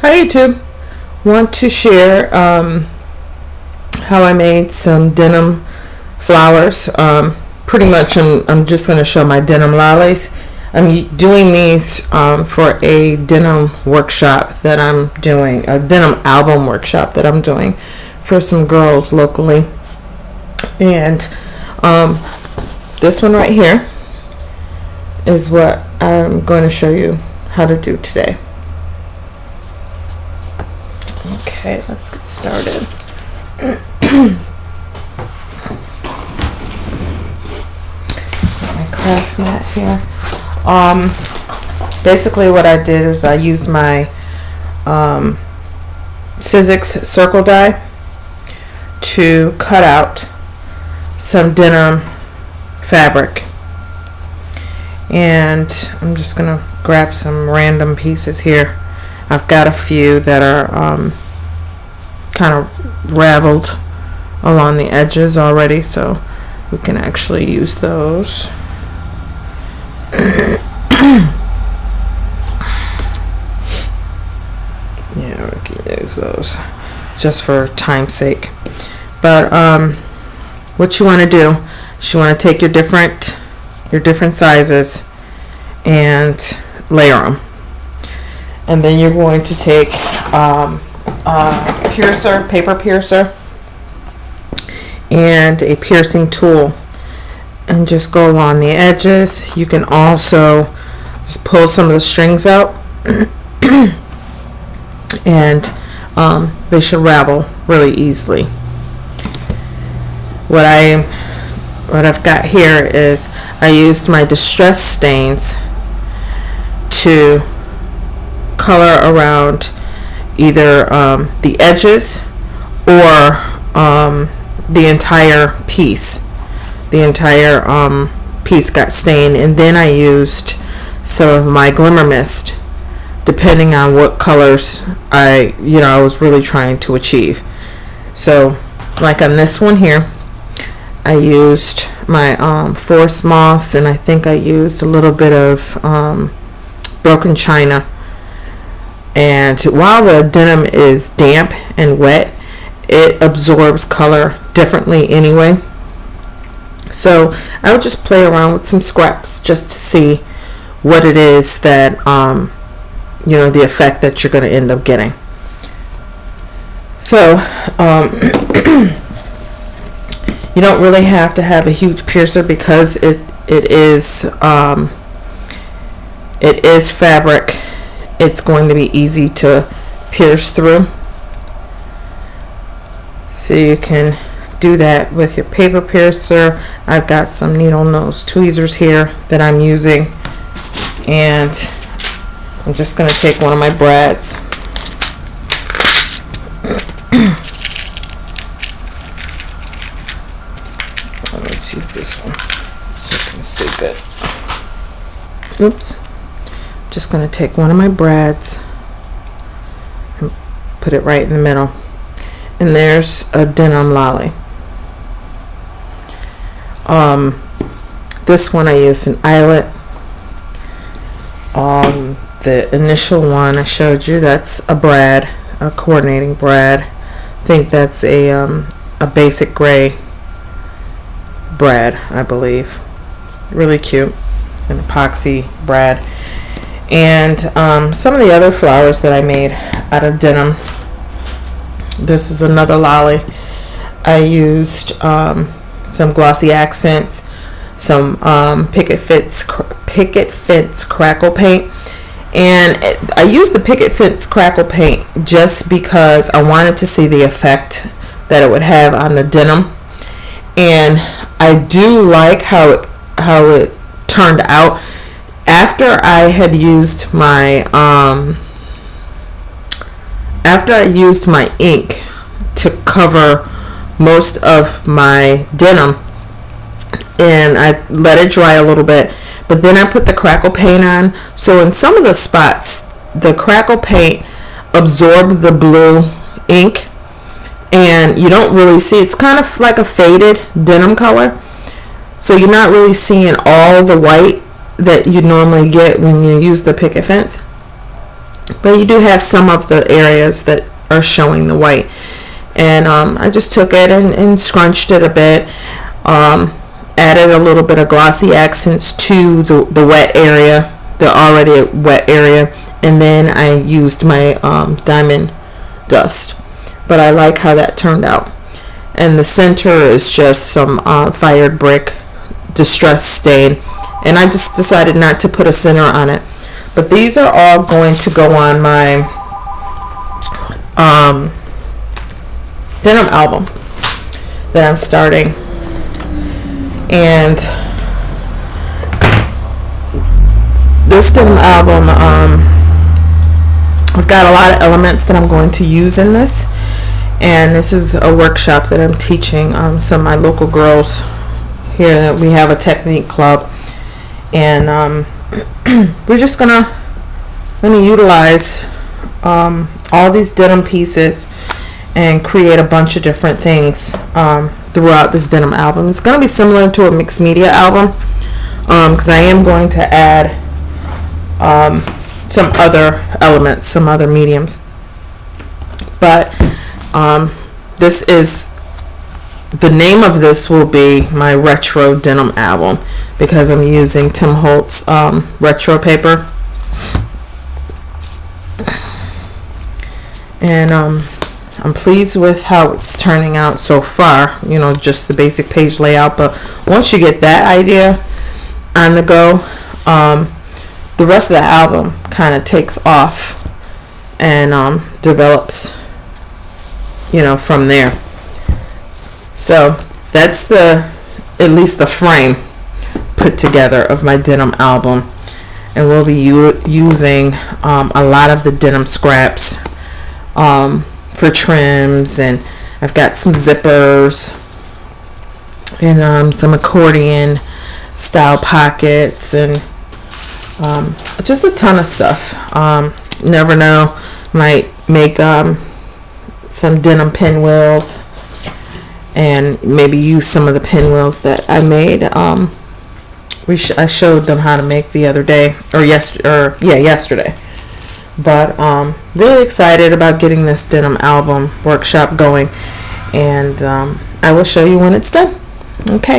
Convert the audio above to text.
Hi YouTube. Want to share how I made some denim flowers. Pretty much I'm just going to show my denim lollies. I'm doing these for a denim workshop that I'm doing, a denim album workshop that I'm doing for some girls locally. And this one right here is what I'm going to show you how to do today. Okay, let's get started. My craft mat here. Basically what I did is I used my Sizzix circle die to cut out some denim fabric, and I'm just gonna grab some random pieces here. I've got a few that are kind of raveled along the edges already, so we can actually use those. Yeah, we can use those just for time's sake. But what you want to do is you want to take your different sizes and layer them. And then you're going to take a piercer, paper piercer, and a piercing tool, and just go along the edges. You can also just pull some of the strings out, and they should ravel really easily. What I've got here is I used my distress stains to color around either the edges or the entire piece. The entire piece got stained, and then I used some of my glimmer mist, depending on what colors I was really trying to achieve. So, like on this one here, I used my forest moss, and I think I used a little bit of broken china. And while the denim is damp and wet, it absorbs color differently anyway. So I would just play around with some scraps just to see what it is that, the effect that you're going to end up getting. So you don't really have to have a huge piercer because it is fabric. It's going to be easy to pierce through. So you can do that with your paper piercer. I've got some needle nose tweezers here that I'm using, and I'm just going to take one of my brads. Let's use this one so you can see good. Oops. Just going to take one of my brads and put it right in the middle, and there's a denim lolly. This one I used an eyelet. The initial one I showed you, that's a brad, a coordinating brad. I think that's a basic gray brad, I believe. Really cute, an epoxy brad. And some of the other flowers that I made out of denim. This is another lolly. I used some glossy accents, some picket fence crackle paint, and I used the picket fence crackle paint just because I wanted to see the effect that it would have on the denim, and I do like how it turned out. After I had used my ink to cover most of my denim, and I let it dry a little bit, but then I put the crackle paint on. So in some of the spots, the crackle paint absorbed the blue ink, and you don't really see, it's kind of like a faded denim color, so you're not really seeing all the white that you normally get when you use the picket fence. but you do have some of the areas that are showing the white. And I just took it and scrunched it a bit, added a little bit of glossy accents to the wet area, the already wet area, and then I used my diamond dust. But I like how that turned out. And the center is just some fired brick distress stain, and I just decided not to put a center on it. But these are all going to go on my denim album that I'm starting. And this denim album, I've got a lot of elements that I'm going to use in this, and this is a workshop that I'm teaching some of my local girls here. We have a technique club, and we're just gonna utilize all these denim pieces and create a bunch of different things throughout this denim album. It's gonna be similar to a mixed media album, because I am going to add some other elements, some other mediums. But this is, the name of this will be my retro denim album, because I'm using Tim Holtz retro paper. And I'm pleased with how it's turning out so far, just the basic page layout. But once you get that idea on the go, the rest of the album kind of takes off and develops, from there. So that's at least the frame put together of my denim album, and we'll be using a lot of the denim scraps for trims, and I've got some zippers and some accordion style pockets, and just a ton of stuff. Never know, might make some denim pinwheels, and maybe use some of the pinwheels that I made. I showed them how to make the other day, yesterday. But really excited about getting this denim album workshop going, and I will show you when it's done. Okay.